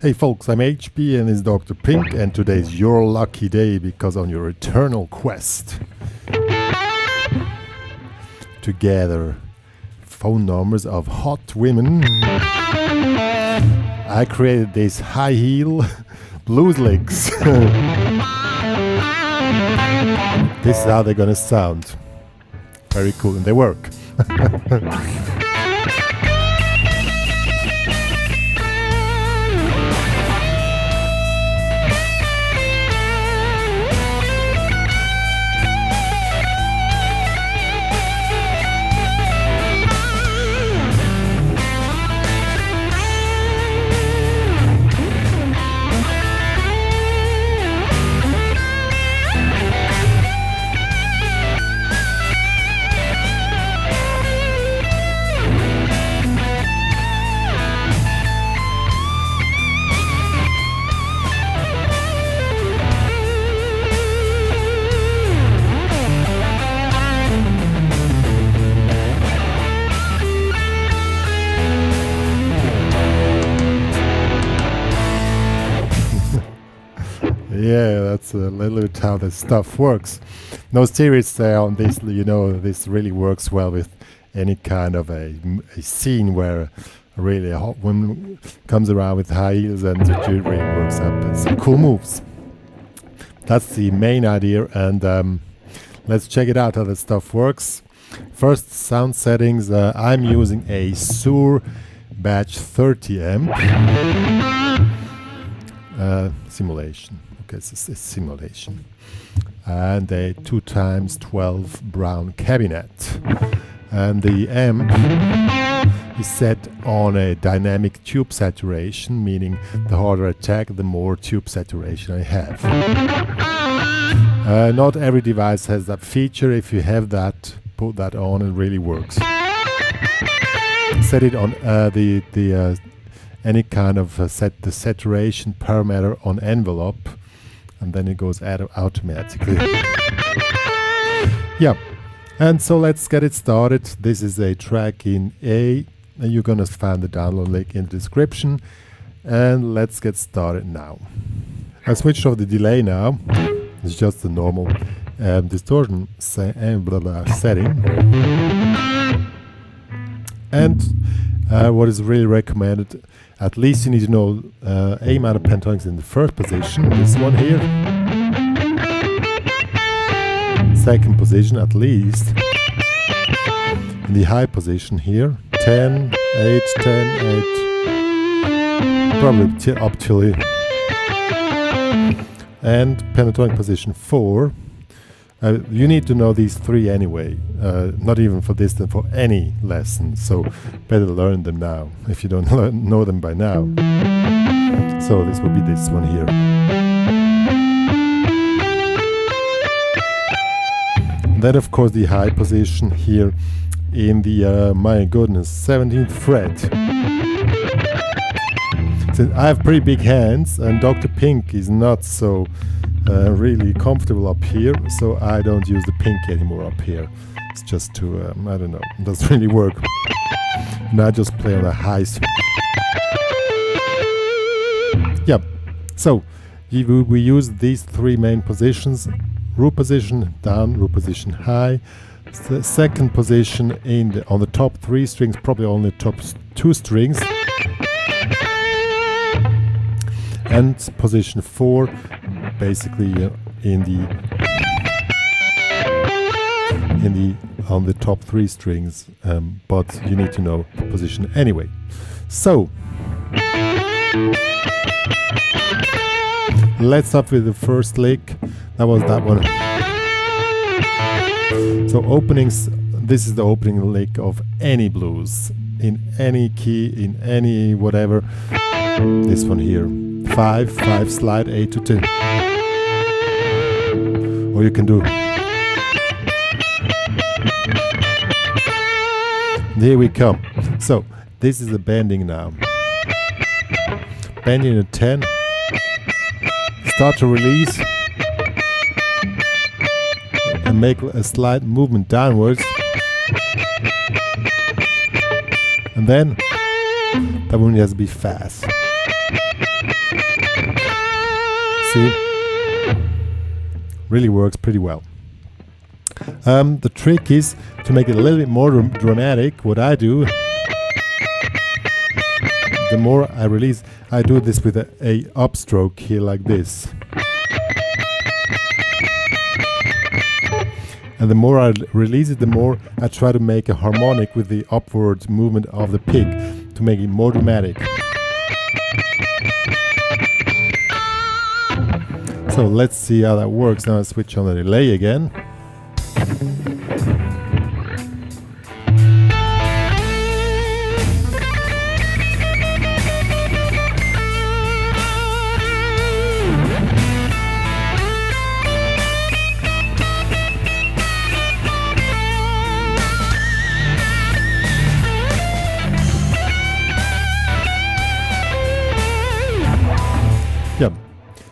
Hey folks, I'm HP and it's Dr. Pink, and today's your lucky day because on your eternal quest to gather phone numbers of hot women, I created these high heel blues licks. This is how they're gonna sound. Very cool, and they work. Yeah, that's a little bit how this stuff works. No serious there on this, this really works well with any kind of a scene where really a hot woman comes around with high heels and it really works up. Some cool moves. That's the main idea, and let's check it out how that stuff works. First, sound settings. I'm using a Sur Batch 30 amp simulation. Okay, it's a simulation, and a 2x12 brown cabinet, and the amp is set on a dynamic tube saturation, meaning the harder I attack, the more tube saturation I have. Not every device has that feature. If you have that, put that on, it really works. Set it on any kind of set the saturation parameter on envelope, and then it goes automatically. Yeah, and so let's get it started. This is a track in A, and you're gonna find the download link in the description, and let's get started now. I switched off the delay now. It's just the normal distortion setting, and what is really recommended, at least you need to know A minor pentatonics in the first position, this one here. Second position at least. In the high position here, 10, 8, 10, 8. Probably up till here. And pentatonic position 4. You need to know these three anyway, not even for this, then for any lesson, so better learn them now, if you don't know them by now. So this will be this one here. And then of course the high position here in the, my goodness, 17th fret. Since I have pretty big hands and Dr. Pink is not so really comfortable up here, so I don't use the pinky anymore up here. It's just to, I don't know, it doesn't really work. And I just play on the highs. Yep, so we use these three main positions: root position down, root position high. The second position on the top 3 strings, probably only top 2 strings. And position 4, basically on the top 3 strings, but you need to know the position anyway. So let's start with the first lick. That was that one. So openings. This is the opening lick of any blues, in any key, in any whatever. This one here. 5 slide 8 to 10, or you can do. Here we come. So this is the bending now. Bending a 10. Start to release and make a slight movement downwards, and then that one has to be fast. See, really works pretty well. The trick is to make it a little bit more dramatic. What I do, the more I release, I do this with a upstroke here like this. And the more I release it, the more I try to make a harmonic with the upward movement of the pick to make it more dramatic. So let's see how that works. Now I switch on the delay again. Yeah.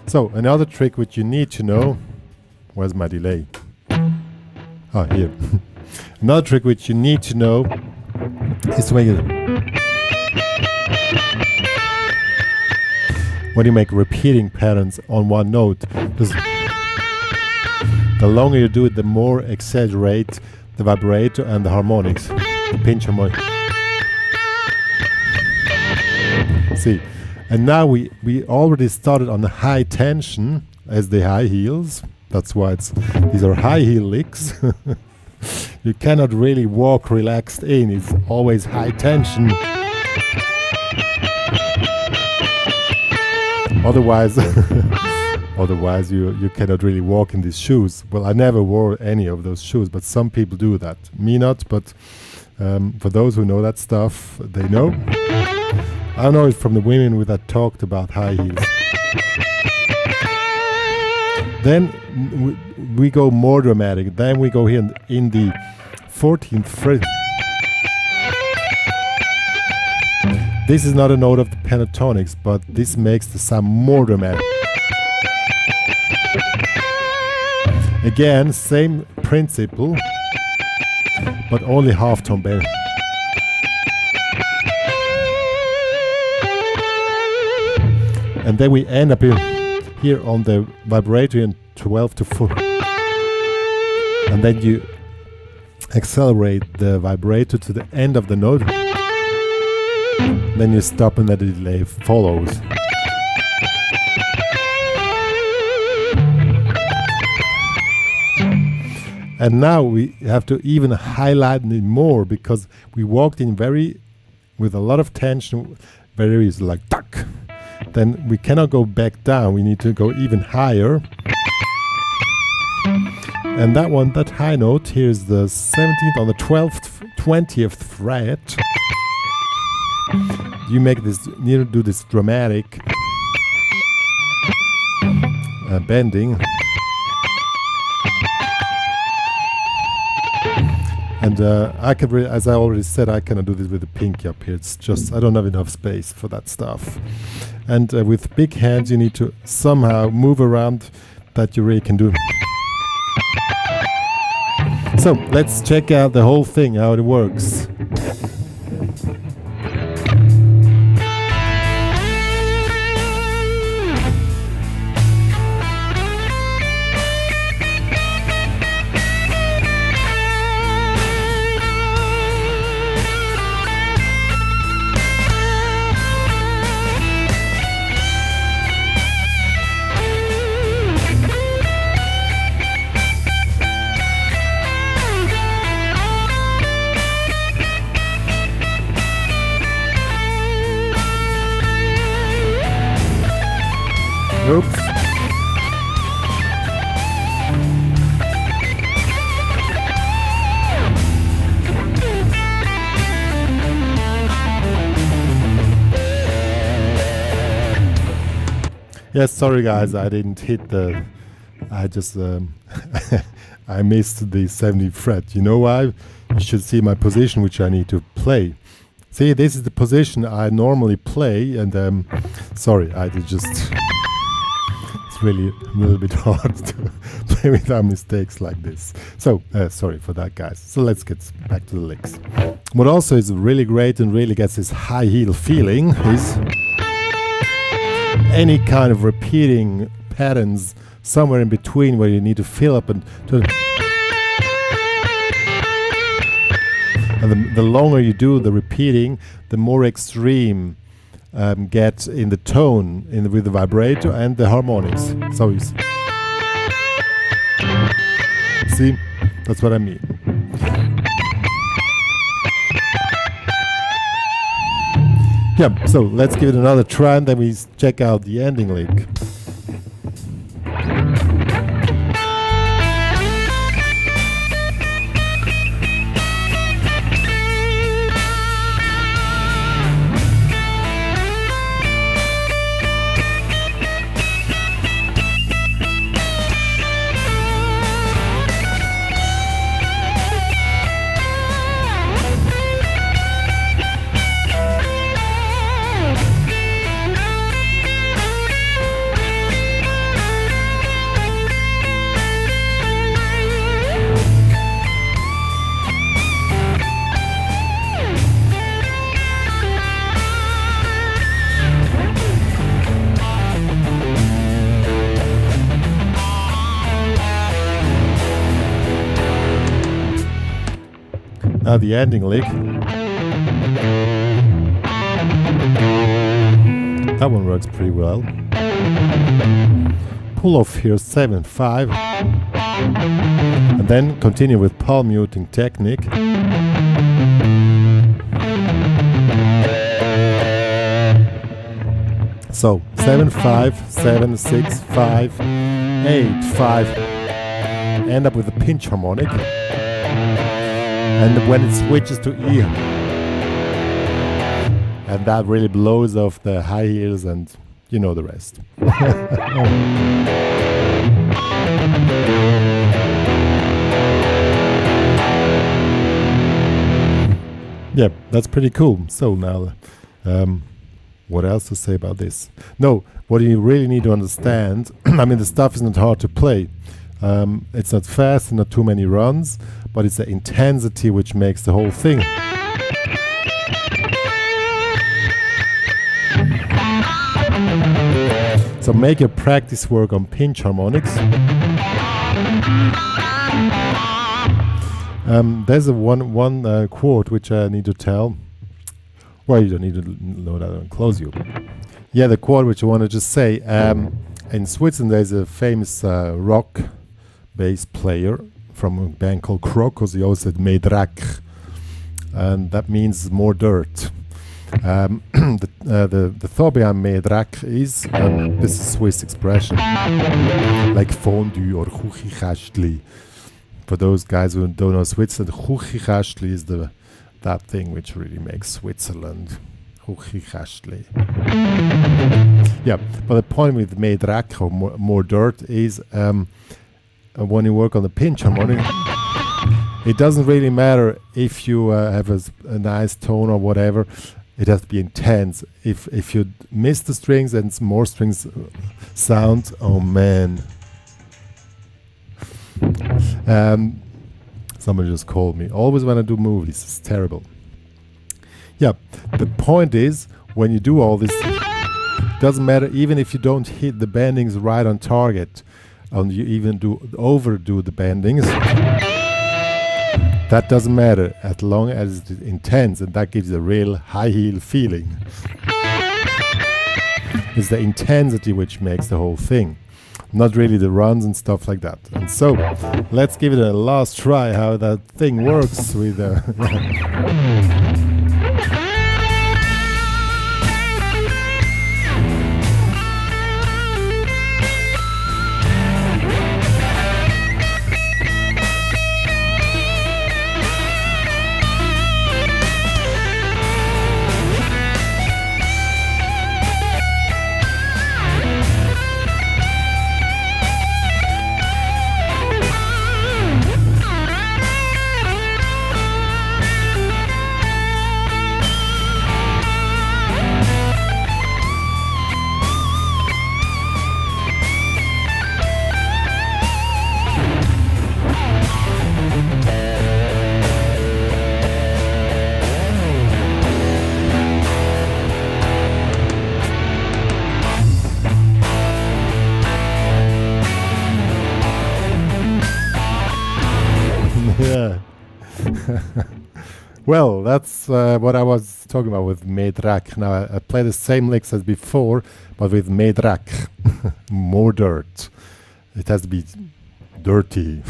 So another trick which you need to know, where's my delay? Oh, here. Another trick which you need to know is to make it, when you make repeating patterns on one note, the longer you do it, the more exaggerate the vibrato and the harmonics, the pinch harmonic. See. And now we already started on the high tension as the high heels. That's why these are high heel licks. You cannot really walk relaxed in. It's always high tension. Otherwise, otherwise you cannot really walk in these shoes. Well, I never wore any of those shoes, but some people do that. Me not, but for those who know that stuff, they know. I don't know if from the women that talked about high heels. Then we go more dramatic. Then we go here in the 14th fret. This is not a note of the pentatonics, but this makes the sound more dramatic. Again, same principle, but only half tone better. And then we end up here on the vibrato in 12 to 4. And then you accelerate the vibrato to the end of the note. Then you stop and the delay follows. And now we have to even highlight it more because we walked in with a lot of tension, very easy, like tuck. Then we cannot go back down, we need to go even higher. And that high note, here's the 17th on the 20th fret. You make this, you need to do this dramatic bending. And I can, as I already said, I cannot do this with the pinky up here. It's just, I don't have enough space for that stuff. And with big hands, you need to somehow move around that you really can do. So let's check out the whole thing, how it works. Oops. Yes, sorry guys, I didn't hit I just, I missed the 70th fret. You know why? You should see my position which I need to play. See, this is the position I normally play, and sorry, I did just... really a little bit hard to play without mistakes like this. So sorry for that, guys. So let's get back to the licks. What also is really great and really gets this high heel feeling is any kind of repeating patterns somewhere in between where you need to fill up and the longer you do the repeating, the more extreme get in the tone with the vibrato and the harmonics. So you see, that's what I mean. Yeah, so let's give it another try and then we check out the ending lick. Now the ending lick. That one works pretty well. Pull off here 7/5, and then continue with palm muting technique. So 7/5, 7, 6, 5, 8, 5. End up with a pinch harmonic. And when it switches to E, and that really blows off the high heels, and you know the rest. Yeah, that's pretty cool. So now, what else to say about this? No, what you really need to understand, I mean, the stuff is not hard to play. It's not fast and not too many runs, but it's the intensity which makes the whole thing. So make your practice work on pinch harmonics. There's a one quote which I need to tell. Well, you don't need to know that and close you. Yeah, the quote which I want to just say. In Switzerland there's a famous rock bass player from a band called Crocos. He always said "mehr Dreck," and that means more dirt. The thought behind "mehr Dreck" is this is a Swiss expression, like fondue or Kuchikästli. For those guys who don't know Switzerland, Kuchikästli is that thing which really makes Switzerland. Kuchikästli. Yeah, but the point with "mehr Dreck" or more dirt is. When you work on the pinch harmonic, it doesn't really matter if you have a nice tone or whatever. It has to be intense. If you miss the strings and more strings sound, oh man. Somebody just called me. Always when I do movies, it's terrible. Yeah, the point is, when you do all this, it doesn't matter even if you don't hit the bendings right on target. And you even overdo the bendings, that doesn't matter as long as it's intense, and that gives a real high heel feeling. It's the intensity which makes the whole thing, not really the runs and stuff like that. And so let's give it a last try how that thing works with Well, that's what I was talking about with Medrak. Now, I play the same licks as before, but with Medrak. More dirt. It has to be dirty.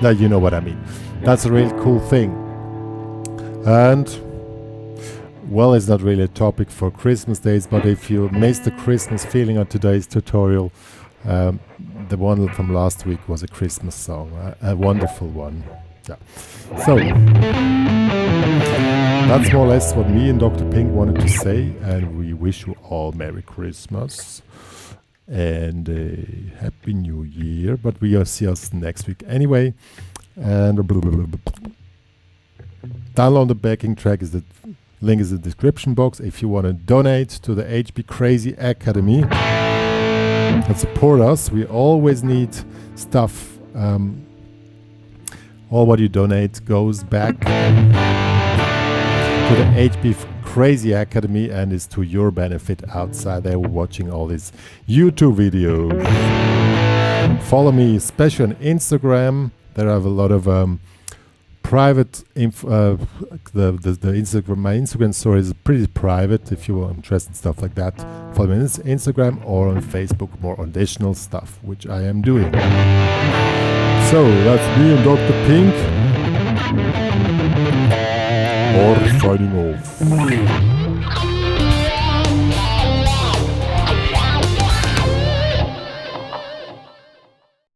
Now, you know what I mean. That's a really cool thing. And, well, it's not really a topic for Christmas days, but if you missed the Christmas feeling on today's tutorial, the one from last week was a Christmas song, a wonderful one. Yeah. So, that's more or less what me and Dr. Pink wanted to say, and we wish you all Merry Christmas and a Happy New Year, but we'll see us next week anyway. And download the backing track, is the link is in the description box if you want to donate to the HPCrazy Academy and support us. We always need stuff. All what you donate goes back to the HPCrazy Academy and is to your benefit outside there watching all these YouTube videos. Follow me, especially on Instagram. There are a lot of private info. The Instagram, my Instagram story is pretty private. If you are interested in stuff like that, follow me on Instagram or on Facebook. More additional stuff, which I am doing. So that's me and Dr. Pink. Or signing off.